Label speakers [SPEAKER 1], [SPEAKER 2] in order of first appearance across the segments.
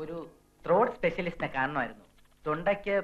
[SPEAKER 1] ഒരു ത്രോട്ട് സ്പെഷ്യലിസ്റ്റിനെ കാണണമായിരുന്നു. തൊണ്ടയ്ക്ക്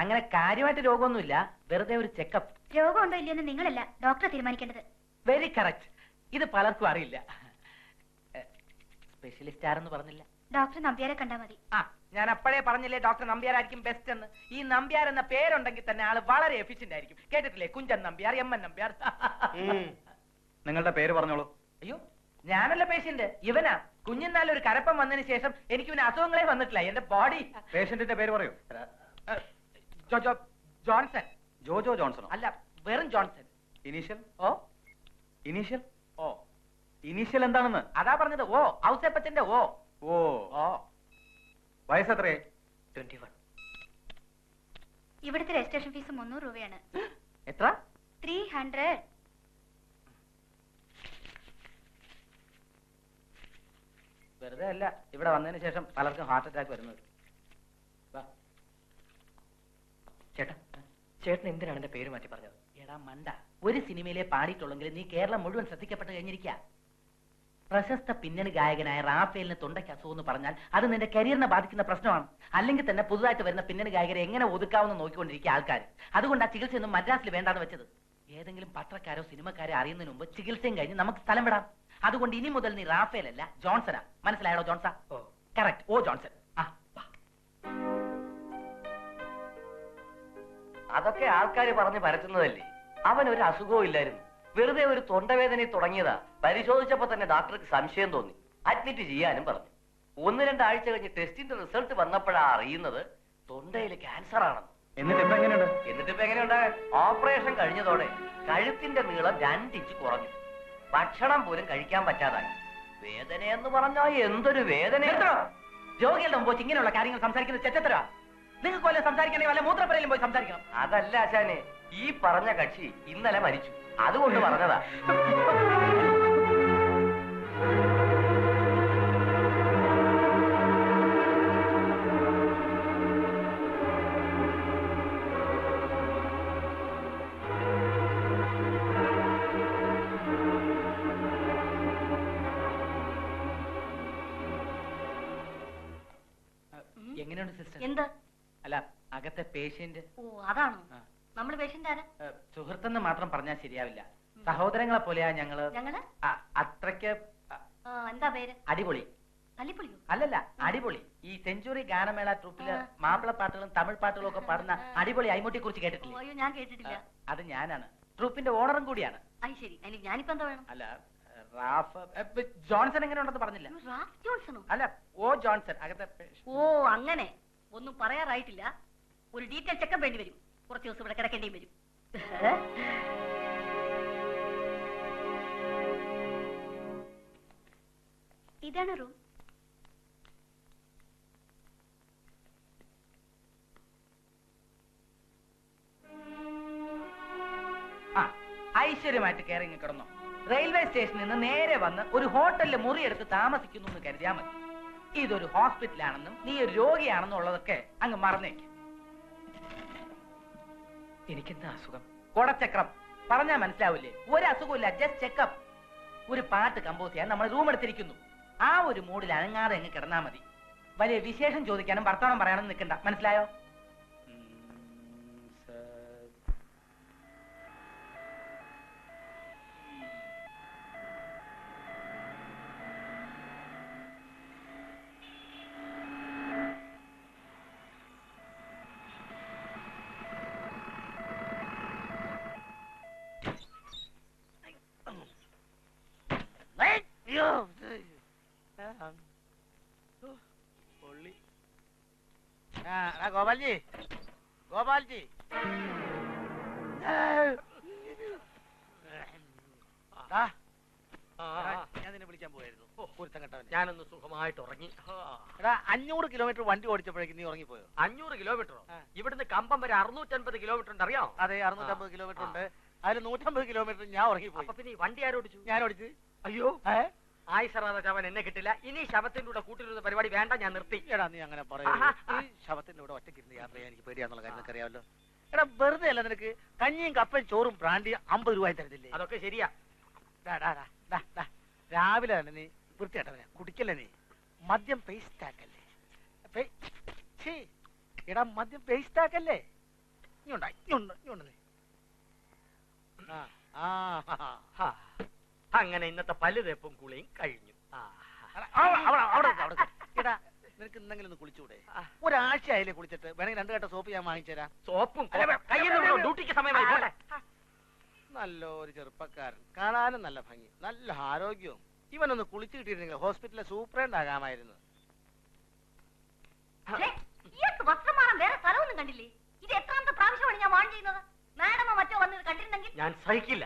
[SPEAKER 1] അങ്ങനെ കാര്യമായിട്ട് രോഗമൊന്നുമില്ല, വെറുതെ ഒരു ചെക്കപ്പ്.
[SPEAKER 2] രോഗമുണ്ടോ ഇല്ലയെന്ന് നിങ്ങളല്ല ഡോക്ടറെ തീരുമാനിക്കേണ്ടത്.
[SPEAKER 1] Very correct. ഇത് പലർക്കും അറിയില്ല. സ്പെഷ്യലിസ്റ്റ് ആരെന്ന് പറഞ്ഞില്ല.
[SPEAKER 2] ഡോക്ടർ നമ്പ്യാരെ കണ്ടാ മതി.
[SPEAKER 1] ആ, ഞാൻ അപ്പോഴേ പറഞ്ഞില്ലേ ഡോക്ടർ നമ്പ്യാരായിരിക്കും ബെസ്റ്റ് എന്ന്. ഈ നമ്പ്യാർ എന്ന പേരുണ്ടെങ്കിൽ തന്നെ ആള് വളരെ എഫിഷ്യന്റ് ആയിരിക്കും. കേട്ടിട്ടില്ലേ? കുഞ്ചൻ നമ്പ്യാർ, എം.എൻ. നമ്പ്യാർ.
[SPEAKER 3] നിങ്ങളുടെ പേര് പറഞ്ഞോളൂ.
[SPEAKER 1] അയ്യോ, ഞാനല്ല പേഷ്യന്റ്, ഇവനാ. കുഞ്ഞിനാലും ഒരു കരപ്പം വന്നതിന് ശേഷം എനിക്ക് ഇവന് അസുഖങ്ങളെ വന്നിട്ടില്ല. എന്റെ ബോഡി.
[SPEAKER 3] പേഷ്യന്റിന്റെ പേര് പറയൂ.
[SPEAKER 1] ജോൺസൺ.
[SPEAKER 3] ജോജോ ജോൺസണോ?
[SPEAKER 1] അല്ല, വെറും ജോൺസൺ.
[SPEAKER 3] ഇനീഷ്യൽ?
[SPEAKER 1] ഓ,
[SPEAKER 3] ഇനീഷ്യൽ?
[SPEAKER 1] ഓ.
[SPEAKER 3] ഇനീഷ്യൽ എന്താണെന്ന്?
[SPEAKER 1] അതാ പറഞ്ഞത്. ഓ, ഔസേപ്പച്ചന്റെ ഓ.
[SPEAKER 3] ഓ
[SPEAKER 1] ഓ.
[SPEAKER 3] വയസ്സെത്രേ?
[SPEAKER 1] 21.
[SPEAKER 2] ഇവിടുത്തെ രജിസ്ട്രേഷൻ ഫീസ് 300 രൂപയാണ്.
[SPEAKER 1] എത്ര?
[SPEAKER 2] 300.
[SPEAKER 1] വെറുതെ അല്ല ഇവിടെ വന്നതിന് ശേഷം പലർക്കും ഹാർട്ട് അറ്റാക്ക് വരുന്നത്. ചേട്ടാ, ചേട്ടൻ എന്തിനാണ് എന്റെ പേര് മാറ്റി പറഞ്ഞത്? എടാ മണ്ട, ഒരു സിനിമയിലെ പാടിയിട്ടുള്ളെങ്കിൽ നീ കേരളം മുഴുവൻ ശ്രദ്ധിക്കപ്പെട്ട് കഴിഞ്ഞിരിക്കുക. പ്രശസ്ത പിന്നണി ഗായകനായ റാഫേലിന് തൊണ്ടയ്ക്ക് അസുഖം എന്ന് പറഞ്ഞാൽ അത് നിന്റെ കരിയറിനെ ബാധിക്കുന്ന പ്രശ്നമാണ്. അല്ലെങ്കിൽ തന്നെ പുതുതായിട്ട് വരുന്ന പിന്നണി ഗായകരെ എങ്ങനെ ഒതുക്കാവുന്ന നോക്കിക്കൊണ്ടിരിക്കുക ആൾക്കാർ. അതുകൊണ്ട് ആ ചികിത്സയൊന്നും മദ്രാസിൽ വേണ്ടാന്ന് വെച്ചത്. ഏതെങ്കിലും പത്രക്കാരോ സിനിമക്കാരോ അറിയുന്നതിന് മുമ്പ് ചികിത്സയും കഴിഞ്ഞ് നമുക്ക് സ്ഥലം വിടാം. അതുകൊണ്ട് ഇനി മുതൽ നീ റാഫേലല്ല, ജോൺസനാ. മനസ്സിലായോ ജോൺസൺ? കറക്റ്റ്. ഓ ജോൺസൺ.
[SPEAKER 4] അതൊക്കെ ആൾക്കാർ പറഞ്ഞ് പരത്തുന്നതല്ലേ. അവൻ ഒരു അസുഖവും ഇല്ലായിരുന്നു, വെറുതെ ഒരു തൊണ്ടവേദന തുടങ്ങിയതാ. പരിശോധിച്ചപ്പോ തന്നെ ഡോക്ടർക്ക് സംശയം തോന്നി, അഡ്മിറ്റ് ചെയ്യാനും പറഞ്ഞു. 1-2 ആഴ്ച കഴിഞ്ഞ് ടെസ്റ്റിന്റെ റിസൾട്ട് വന്നപ്പോഴാ അറിയുന്നത് തൊണ്ടയില് ക്യാൻസർ ആണെന്ന്.
[SPEAKER 3] എന്നിട്ടിപ്പോ എങ്ങനെയുണ്ട്?
[SPEAKER 4] എന്നിട്ടിപ്പോ എങ്ങനെയുണ്ടാകാൻ? ഓപ്പറേഷൻ കഴിഞ്ഞതോടെ കഴുത്തിന്റെ നീളം 2 ഇഞ്ച് കുറഞ്ഞു. ഭക്ഷണം പോലും കഴിക്കാൻ പറ്റാതായി. വേദനയെന്ന് പറഞ്ഞാ എന്തൊരു വേദന!
[SPEAKER 1] രോഗികളുടെ മുമ്പ് ഇങ്ങനെയുള്ള കാര്യങ്ങൾ സംസാരിക്കുന്നത് ചെറ്റത്തരാ. നിങ്ങൾക്ക് വല്ല സംസാരിക്കണമെങ്കിൽ വല്ല മൂത്രപ്പുരയിലും പോയി സംസാരിക്കണം.
[SPEAKER 4] അതല്ല ആശാനെ, ഈ പറഞ്ഞ കക്ഷി ഇന്നലെ മരിച്ചു, അതുകൊണ്ട് പറഞ്ഞതാ.
[SPEAKER 1] എങ്ങനെയുണ്ട് സിസ്റ്റർ?
[SPEAKER 2] എന്ത്?
[SPEAKER 1] അല്ല, അകത്തെ പേഷ്യന്റ്.
[SPEAKER 2] ഓ, അതാണോ? നമ്മൾ പേഷ്യന്റ് ആരാ?
[SPEAKER 1] സുഹൃത്തെന്ന് മാത്രം പറഞ്ഞാൽ ശരിയാവില്ല. സഹോദരങ്ങളെ പോലെയാ ഞങ്ങള്.
[SPEAKER 2] ഞങ്ങള്
[SPEAKER 1] അത്രയ്ക്ക്.
[SPEAKER 2] എന്താ പേര്?
[SPEAKER 1] അടിപൊളി.
[SPEAKER 2] തല്ലിപ്പൊളിയോ?
[SPEAKER 1] അല്ലല്ല, അടിപൊളി. ഈ സെഞ്ചുറി ഗാനമേള ട്രൂപ്പില് മാപ്പിള പാട്ടുകളും തമിഴ് പാട്ടുകളും ഒക്കെ പാടുന്ന അടിപൊളി അയ്മുട്ടിയെ കുറിച്ച് കേട്ടിട്ടില്ല?
[SPEAKER 2] അയ്യോ, ഞാൻ കേട്ടിട്ടില്ല.
[SPEAKER 1] അത് ഞാനാണ്. ട്രൂപ്പിന്റെ ഓണറും കൂടിയാണ്.
[SPEAKER 2] അത് ശരി. അതിന് ഞാനിപ്പോ എന്താ വേണം?
[SPEAKER 1] അല്ല, റാഫ് ജോൺസൺ എങ്ങനെ ഉണ്ടെന്ന് പറഞ്ഞില്ല.
[SPEAKER 2] റാഫ് ജോൺസണോ?
[SPEAKER 1] അല്ല, ഓ ജോൺസൺ. അകത്തെ.
[SPEAKER 2] ഓ, അങ്ങനെ ഒന്നും പറയാറായിട്ടില്ല. ഒരു ഡീറ്റെയിൽ ചെക്കപ്പ് വേണ്ടി വരും. കുറച്ച് ദിവസം ഇവിടെ കിടക്കേണ്ടിയും വരും. ഇതാണ് റൂം.
[SPEAKER 1] ഐശ്വര്യമായിട്ട് കയറി കിടന്നോ. റെയിൽവേ സ്റ്റേഷനിൽ നിന്ന് നേരെ വന്ന് ഒരു ഹോട്ടലിൽ മുറിയെടുത്ത് താമസിക്കുന്നു എന്ന് കരുതിയാൽ മതി. ഇതൊരു ഹോസ്പിറ്റലാണെന്നും നീ ഒരു രോഗിയാണെന്നും ഉള്ളതൊക്കെ അങ്ങ് മറന്നേക്ക്. എനിക്കെന്താ അസുഖം? കൊടച്ചക്രം. പറഞ്ഞാൽ മനസ്സിലാവില്ലേ? ഒരു അസുഖമില്ല, ജസ്റ്റ് ചെക്കപ്പ്. ഒരു പാട്ട് കമ്പോസ് ചെയ്യാൻ നമ്മൾ റൂം എടുത്തിരിക്കുന്നു. ആ ഒരു മൂഡിൽ അനങ്ങാതെ അങ്ങ് കിടന്നാ മതി. വലിയ വിശേഷം ചോദിക്കാനും വർത്തമാനം പറയാനും നിൽക്കണ്ട. മനസ്സിലായോ?
[SPEAKER 5] ഗോപാൽജി, ഗോപാൽജി, ഞാൻ നിന്നെ വിളിക്കാൻ പോയായിരുന്നു.
[SPEAKER 6] ഞാനൊന്ന് സുഖമായിട്ട് ഉറങ്ങി.
[SPEAKER 5] എടാ, 500 കിലോമീറ്റർ വണ്ടി ഓടിച്ചപ്പോഴേക്കും നീ ഉറങ്ങിപ്പോയോ?
[SPEAKER 6] 500 കിലോമീറ്ററോ? ഇവിടുന്ന് കമ്പം വരെ 650 കിലോമീറ്റർ ഉണ്ട്, അറിയാം?
[SPEAKER 5] അതെ, 650 കിലോമീറ്റർ ഉണ്ട്. അതിൽ 150 കിലോമീറ്റർ ഞാൻ ഉറങ്ങിപ്പോയി.
[SPEAKER 6] അപ്പൊ പിന്നെ ഈ വണ്ടി ആരോടിച്ചു?
[SPEAKER 5] ഞാൻ ഓടിച്ചു.
[SPEAKER 6] അയ്യോ, ആയിസറാതെ ചവൻ എന്നെ കിട്ടില്ല. ഇനി ശവത്തിന്റെ കൂടെ കൂട്ടിരുന്ന പരിപാടി വേണ്ട, ഞാൻ നിർത്തി.
[SPEAKER 5] എടാ, നീ അങ്ങനെ പറയൂ. ഈ ശവത്തിന്റെ കൂടെ ഒറ്റയ്ക്കിരുന്ന് യാത്ര ചെയ്യാൻ എനിക്ക് പേടിയാന്നുള്ള കാര്യം നിനക്ക് അറിയാമല്ലോ. എടാ, വെറുതെ അല്ല, നിനക്ക് കഞ്ഞിയും കപ്പയും ചോറും ബ്രാൻഡി 50 രൂപ തരുന്നില്ലേ?
[SPEAKER 6] അതൊക്കെ ശരിയാ.
[SPEAKER 5] രാവിലെ തന്നെ നീ വൃത്തിയായിട്ടവനെ കുടിക്കല്ലേ, നീ മദ്യം പേസ്റ്റ് ആക്കല്ലേ. എടാ മദ്യം വേസ്റ്റ് ആക്കല്ലേ.
[SPEAKER 6] അങ്ങനെ ഇന്നത്തെ പല്ല് തേപ്പും കുളിയും കഴിഞ്ഞു.
[SPEAKER 5] എടാ നിനക്ക് എന്തെങ്കിലും ഒന്ന് കുളിച്ചൂടെ? ഒരാഴ്ച ആയില്ലേ കുളിച്ചിട്ട്? വേണമെങ്കിൽ 2 കെട്ട സോപ്പ് ഞാൻ വാങ്ങിച്ചുതരാം.
[SPEAKER 6] സോപ്പും ഡ്യൂട്ടിക്ക് സമയമായി പോലെ.
[SPEAKER 5] നല്ലൊരു ചെറുപ്പക്കാരൻ, കാണാനും നല്ല ഭംഗി, നല്ല ആരോഗ്യവും. ഇവനൊന്ന് കുളിച്ചു കിട്ടിയിരുന്നെങ്കിൽ ഹോസ്പിറ്റലിലെ സൂപ്രണ്ട് ആകാമായിരുന്നു.
[SPEAKER 2] ഇയാൾക്ക് വസ്ത്രം മാറാൻ വേറെ സ്ഥലമൊന്നും കണ്ടില്ലേ? ഇത് എത്രാമത്തെ പ്രാവശ്യമാണ് ഞാൻ വാൺ ചെയ്യുന്നത്? മാഡമോ മറ്റോ വന്നത് കണ്ടിരുന്നെങ്കിൽ
[SPEAKER 6] ഞാൻ സഹിക്കില്ല.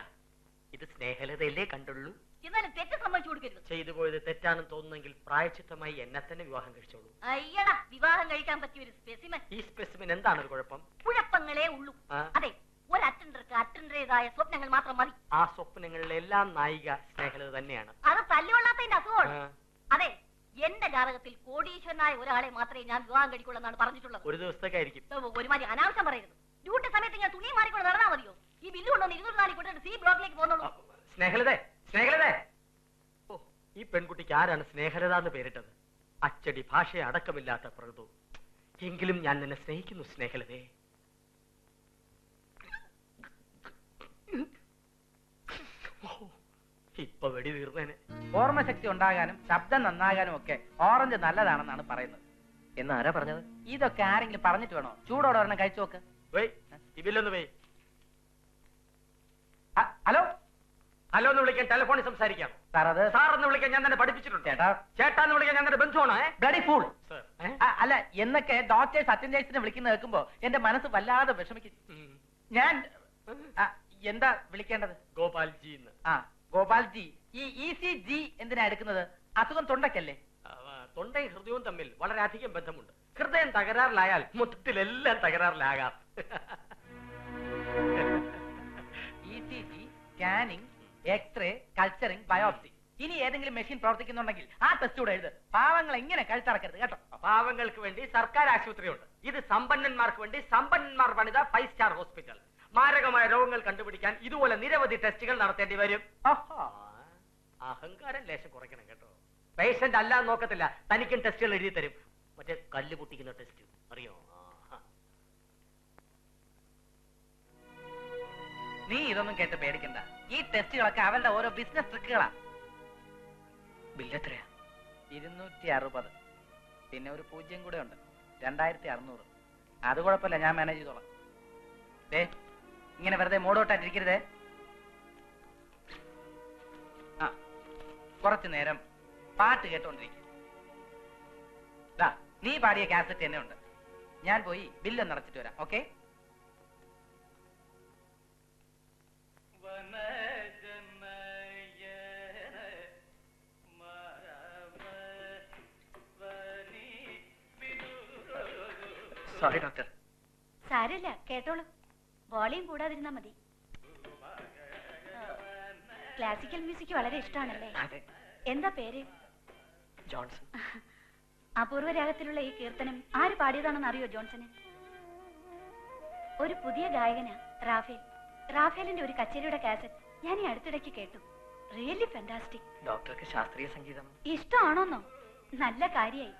[SPEAKER 6] ഇത് സ്നേഹലതയല്ലേ കണ്ടുള്ളൂ.
[SPEAKER 2] എന്നാലും തെറ്റ് സമ്മതിച്ചു കൊടുക്കരുത്.
[SPEAKER 6] ചെയ്തു പോയത് തെറ്റാണെന്ന് തോന്നുന്നെങ്കിൽ പ്രായച്ചിത്തമായി എന്നെ തന്നെ വിവാഹം കഴിച്ചോളൂ.
[SPEAKER 2] അയ്യടാ, വിവാഹം കഴിക്കാൻ പറ്റിയ ഒരു സ്പെസിമൻ.
[SPEAKER 6] ഈ സ്പെസിമിൻ എന്താണ് ഒരു കുഴപ്പം?
[SPEAKER 2] കുഴപ്പങ്ങളേ ഉള്ളൂ. അതെ, ഒരു അറ്റൻഡർക്ക് അറ്റൻഡറേതായ സ്വപ്നങ്ങൾ മാത്രം മതി.
[SPEAKER 6] ആ സ്വപ്നങ്ങളിലെ എല്ലാം നായിക സ്നേഹലത തന്നെയാണ്.
[SPEAKER 2] അത് തല്ലുകൊള്ളാത്തതിന്റെ അസുഖമാണ്. അതെ, എന്റെ ജാതകത്തിൽ കോടീശ്വരനായ ഒരാളെ മാത്രമേ ഞാൻ വിവാഹം കഴിക്കുള്ളൂ എന്നാണ് പറഞ്ഞിട്ടുള്ളത്.
[SPEAKER 6] ഒരു ദിവസത്തേക്കായിരിക്കും.
[SPEAKER 2] ഒരുമാതിരി അനാവശ്യം പറയരുത്. ഡ്യൂട്ടി സമയത്ത് ഞാൻ തുണി മാറിക്കൊണ്ട് നടന്നാ മതിയോ? ഈ ബില്ല് കൊണ്ടോ 204 കൊണ്ടിട്ട് സി ബ്ലോക്കിലേക്ക് പോകുന്നുള്ളൂ.
[SPEAKER 6] സ്നേഹലതേ, സ്നേഹലതേ. ഓ, ഈ പെൺകുട്ടിക്ക് ആരാണ് സ്നേഹലത എന്ന് പേരിട്ടത്? അച്ചടി ഭാഷയെ അടക്കമില്ലാത്ത പ്രകൃതം. എങ്കിലും ഞാൻ നിന്നെ സ്നേഹിക്കുന്നു സ്നേഹലതേ. ഇപ്പൊ വെടി തീർന്നേനെ.
[SPEAKER 1] ഓർമ്മശക്തി ഉണ്ടാകാനും ശബ്ദം നന്നാകാനും ഒക്കെ ഓറഞ്ച് നല്ലതാണെന്നാണ് പറയുന്നത്.
[SPEAKER 4] എന്നാരാ പറഞ്ഞത്?
[SPEAKER 1] ഇതൊക്കെ ആരെങ്കിലും പറഞ്ഞിട്ട് വേണോ? ചൂടോടെ ഒരെണ്ണം കഴിച്ചു നോക്ക്.
[SPEAKER 6] ഇതിലൊന്ന് പോയി.
[SPEAKER 1] ഹലോ
[SPEAKER 6] ഹലോ എന്ന് വിളിക്കാൻ ടെലിഫോണിൽ സംസാരിക്കാം.
[SPEAKER 1] സാർ, അത്
[SPEAKER 6] സാർ എന്ന് വിളിക്കാൻ ഞാൻ തന്നെ പഠിപ്പിച്ചിട്ടുണ്ട്.
[SPEAKER 1] ചേട്ടാ,
[SPEAKER 6] ചേട്ടാന്ന് വിളിക്കാൻ ഞാൻ തന്നെ ബന്ധുവാണ്.
[SPEAKER 1] Bloody fool. അല്ല, എന്നൊക്കെ ഡോക്ടേഴ്സ് അറ്റൻഡേഴ്സിനെ വിളിക്കുന്ന കേൾക്കുമ്പോ എന്റെ മനസ്സ് വല്ലാതെ വിഷമിക്കും. ഞാൻ എന്താ വിളിക്കേണ്ടത്?
[SPEAKER 6] ഗോപാൽജി.
[SPEAKER 1] ആ, ഗോപാൽജി. ഈ ECG എന്തിനാ എടുക്കുന്നത്? അസുഖം തൊണ്ടയ്ക്കല്ലേ?
[SPEAKER 6] തൊണ്ടയും ഹൃദയവും തമ്മിൽ വളരെയധികം ബന്ധമുണ്ട്. ഹൃദയം തകരാറിലായാൽ മൊത്തത്തിലെല്ലാം തകരാറിലാകാം.
[SPEAKER 1] ECG, scanning, x-ray, culturing, biopsy. ഇനി ഏതെങ്കിലും മെഷീൻ പ്രവർത്തിക്കുന്നുണ്ടെങ്കിൽ ആ ടെസ്റ്റ് കൂടെ എഴുത്. പാവങ്ങൾ എങ്ങനെ കഴുത്തറക്കരുത് കേട്ടോ.
[SPEAKER 6] പാവങ്ങൾക്ക് വേണ്ടി സർക്കാർ ആശുപത്രിയുണ്ട്. ഇത് സമ്പന്നന്മാർക്ക് വേണ്ടി സമ്പന്നന്മാർ പണിത 5 സ്റ്റാർ ഹോസ്പിറ്റൽ. മാരകമായ രോഗങ്ങൾ കണ്ടുപിടിക്കാൻ ഇതുപോലെ നിരവധി ടെസ്റ്റുകൾ നടത്തേണ്ടി വരും. അഹങ്കാരം ലേശം കുറയ്ക്കണം കേട്ടോ. പേഷ്യന്റ് അല്ല നോക്കത്തില്ല, തനിക്കും ടെസ്റ്റുകൾ എഴുതി തരും. മറ്റേ കല്ല് പൊട്ടിക്കുന്ന ടെസ്റ്റ് അറിയോ?
[SPEAKER 1] നീ ഇതൊന്നും കേട്ട് പേടിക്കണ്ട. ഈ ടെസ്റ്റുകളൊക്കെ അവരുടെ ഓരോ ബിസിനസ് ട്രിക്കുകളാ.
[SPEAKER 4] ബില്ല് എത്രയാ?
[SPEAKER 1] 260. പിന്നെ ഒരു 0 കൂടെ ഉണ്ട്, 2600. അത് കുഴപ്പമില്ല, ഞാൻ മാനേജ് ചെയ്തോളാം. ഇങ്ങനെ വെറുതെ മൂടോട്ടായിട്ടിരിക്കരുതേ. ആ, കുറച്ചു നേരം പാട്ട് കേട്ടോണ്ടിരിക്കും. നീ പാടിയ കാസറ്റ് തന്നെ ഉണ്ട്. ഞാൻ പോയി ബില്ലൊന്ന് അടച്ചിട്ട് വരാം. ഓക്കെ?
[SPEAKER 4] Sorry doctor.
[SPEAKER 2] സാരമില്ല, കേട്ടോളൂ. വോളിയം കൂടാതിരുന്നാ മതി. ക്ലാസിക്കൽ മ്യൂസിക് വളരെ ഇഷ്ടമാണല്ലേ?
[SPEAKER 4] അതെ.
[SPEAKER 2] എന്താ പേര്?
[SPEAKER 4] ജോൺസൺ.
[SPEAKER 2] അപൂർവ രാഗത്തിലുള്ള ഈ കീർത്തനം ആര് പാടിയതാണെന്ന് അറിയോ ജോൺസന്? ഒരു പുതിയ ഗായകനാ, റാഫേൽ. റാഫേലിന്റെ ഒരു കച്ചേരിയുടെ കാസറ്റ് ഞാൻ ഈ അടുത്തിടയ്ക്ക് കേട്ടു. Really fantastic.
[SPEAKER 4] ഡോക്ടർക്ക് ശാസ്ത്രീയ സംഗീതം
[SPEAKER 2] ഇഷ്ടമാണോന്നോ? നല്ല കാര്യായി.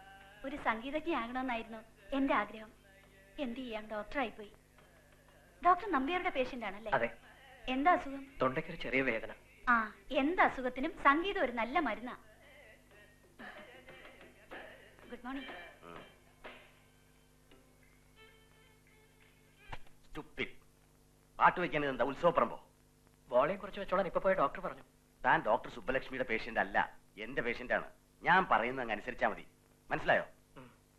[SPEAKER 2] ഒരു സംഗീതജ്ഞയാകണമെന്നായിരുന്നു എന്റെ ആഗ്രഹം. എന്ത് ചെയ്യാം, ഡോക്ടറായിപ്പോയി. ഡോക്ടർ നമ്പ്യാരുടെ പേഷ്യന്റ് ആണല്ലേ?
[SPEAKER 4] അതെ.
[SPEAKER 2] എന്താ അസുഖം?
[SPEAKER 4] തൊണ്ടയ്ക്കൊരു ചെറിയ വേദന.
[SPEAKER 2] ആ, എന്ത് അസുഖത്തിനും സംഗീതം ഒരു നല്ല മരുന്നാ. Good morning.
[SPEAKER 7] പാട്ട് വെക്കാൻ എന്താ ഉത്സവപ്പറമ്പോ?
[SPEAKER 4] വോളിയം കുറച്ച് വെച്ചോളാൻ ഇപ്പൊ പോയ ഡോക്ടർ പറഞ്ഞു.
[SPEAKER 7] താൻ ഡോക്ടർ സുബ്ബലക്ഷ്മിയുടെ പേഷ്യന്റ് അല്ല, എന്റെ പേഷ്യന്റ് ആണ്. ഞാൻ പറയുന്നത് അങ്ങ് അനുസരിച്ചാ മതി. മനസ്സിലായോ?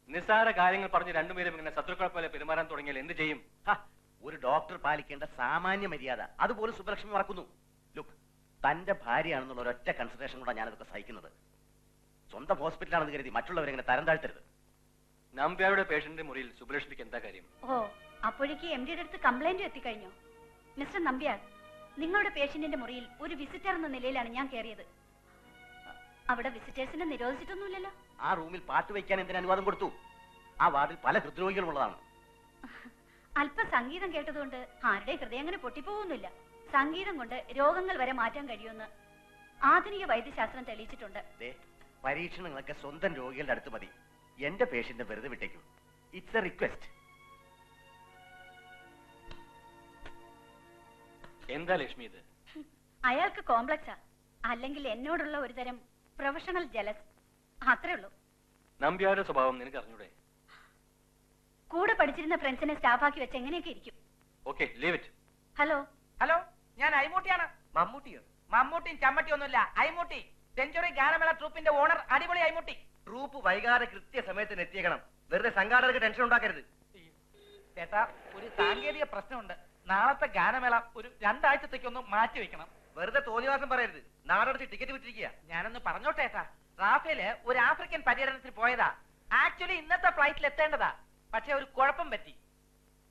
[SPEAKER 3] നിസ്സാര കാര്യങ്ങൾ പറഞ്ഞ് രണ്ടുപേരും ഇങ്ങനെ ശത്രുക്കളെ പോലെ പെരുമാറാൻ തുടങ്ങിയാൽ എന്ത് ചെയ്യും?
[SPEAKER 7] ഒരു ഡോക്ടർ പാലിക്കേണ്ട സാമാന്യ മര്യാദ അതുപോലും സുബ്ബലക്ഷ്മി മറക്കുന്നു. ലുക്ക്, തന്റെ ഭാര്യയാണെന്നുള്ള ഒരൊറ്റ കൺസിഡറേഷൻ കൂടെ ഞാനതൊക്കെ സഹിക്കുന്നത്. സ്വന്തം ഹോസ്പിറ്റലാണെന്ന് കരുതി മറ്റുള്ളവരെങ്ങനെ തരം താഴ്ത്തരുത്.
[SPEAKER 3] നമ്പ്യാരുടെ പേഷ്യന്റ് മുറിയിൽ സുബ്ബലക്ഷ്മിക്ക് എന്താ കാര്യം?
[SPEAKER 2] ഓ, അപ്പോഴേക്ക് MDയുടെ അടുത്ത് കംപ്ലൈന്റ് എത്തിക്കഴിഞ്ഞോ? മിസ്റ്റർ നമ്പ്യാർ, നിങ്ങളുടെ പേഷ്യന്റിന്റെ മുറിയിൽ ഒരു വിസിറ്റർ എന്ന നിലയിലാണ് ഞാൻ കയറിയത്. അവിടെ വിസിറ്റേഴ്സിനെ നിരോധിച്ചിട്ടൊന്നുമില്ലല്ലോ.
[SPEAKER 7] ആ റൂമിൽ പാട്ട് വയ്ക്കാൻ എന്തിനു അനുവാദം കൊടുത്തു? ആ വാർഡിൽ പല ഹൃദ്രോഗികളും ഉള്ളതാണ്.
[SPEAKER 2] അല്പം സംഗീതം കേട്ടതുകൊണ്ട് ആരുടെ ഹൃദയം അങ്ങനെ പൊട്ടിപ്പോകുന്നില്ല. സംഗീതം കൊണ്ട് രോഗങ്ങൾ വരെ മാറ്റാൻ കഴിയുമെന്ന് ആധുനിക വൈദ്യശാസ്ത്രം തെളിയിച്ചിട്ടുണ്ട്.
[SPEAKER 7] പരീക്ഷണങ്ങളൊക്കെ സ്വന്തം രോഗികളുടെ അടുത്ത് മതി. എന്റെ പേഷ്യന്റ് വെറുതെ വിട്ടേക്കൂ. It's A request.
[SPEAKER 3] എന്താ ലക്ഷ്മി ഇത്?
[SPEAKER 2] അയാൾക്ക് കോംപ്ലക്സാ, അല്ലെങ്കിൽ എന്നോടുള്ള ഒരു തരം പ്രൊഫഷണൽ ജലസ്, അത്രേ ഉള്ളൂ.
[SPEAKER 3] നമ്പ്യാരുടെ സ്വഭാവം നിനക്ക് അറിഞ്ഞൂടെ?
[SPEAKER 2] കൂടെ പഠിച്ചിരുന്ന ഫ്രണ്ട്സിനെ സ്റ്റാഫാക്കി വെച്ച് എങ്ങനെയൊക്കെ ഇരിക്കും.
[SPEAKER 3] Okay, leave it.
[SPEAKER 2] Hello
[SPEAKER 1] hello, ഞാൻ അയ്മൂട്ടിയാണ്.
[SPEAKER 5] മമ്മൂട്ടിയോ?
[SPEAKER 1] മമ്മൂട്ടിയും ചമ്മട്ടിയൊന്നുമില്ല, അയ്മൂട്ടി. സെഞ്ചുറി ഗാനമേള ട്രൂപ്പിന്റെ ഓണർ, അടിപൊളി അയ്മൂട്ടി.
[SPEAKER 5] ട്രൂപ്പ് വൈകാതെ കൃത്യസമയത്തിന് എത്തിയേക്കണം. വെറുതെ സംഘാടകർക്ക് ടെൻഷൻ ഉണ്ടാക്കരുത്.
[SPEAKER 1] ചേട്ടാ, ഒരു സാങ്കേതിക പ്രശ്നമുണ്ട്. നാളത്തെ ഗാനമേള ഒരു 2 ആഴ്ചത്തേക്കൊന്ന് മാറ്റി വെക്കണം.
[SPEAKER 5] വെറുതെ തോന്നിവാസം പറയരുത്. നാടടച്ച് ടിക്കറ്റ് വിറ്റിരിക്കുക.
[SPEAKER 1] ഞാനൊന്ന് പറഞ്ഞോട്ടെ ഏട്ടാ. റാഫേല് ഒരു ആഫ്രിക്കൻ പര്യടനത്തിന് പോയതാ. ആക്ച്വലി ഇന്നത്തെ ഫ്ലൈറ്റിൽ എത്തേണ്ടതാ. പക്ഷെ ഒരു കുഴപ്പം പറ്റി.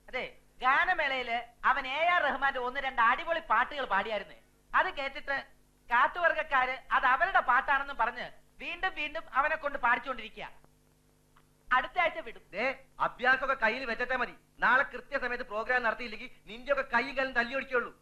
[SPEAKER 1] അതെ, ഗാനമേളയില് അവൻ AR റഹ്മാന്റെ 1-2 അടിപൊളി പാട്ടുകൾ പാടിയായിരുന്നു. അത് കേട്ടിട്ട് കാട്ടുവർഗക്കാര് അത് അവരുടെ പാട്ടാണെന്ന് പറഞ്ഞ് വീണ്ടും വീണ്ടും അവനെ കൊണ്ട് പാടിച്ചുകൊണ്ടിരിക്കുക. അടുത്ത ആഴ്ച വിടും.
[SPEAKER 5] അഭ്യാസമൊക്കെ കയ്യിൽ വെച്ചിട്ടേ മതി. നാളെ കൃത്യസമയത്ത് പ്രോഗ്രാം നടത്തിയില്ലെങ്കിൽ നിന്റെ ഒക്കെ കൈ കാലം തല്ലി ഒടിക്കുള്ളൂ.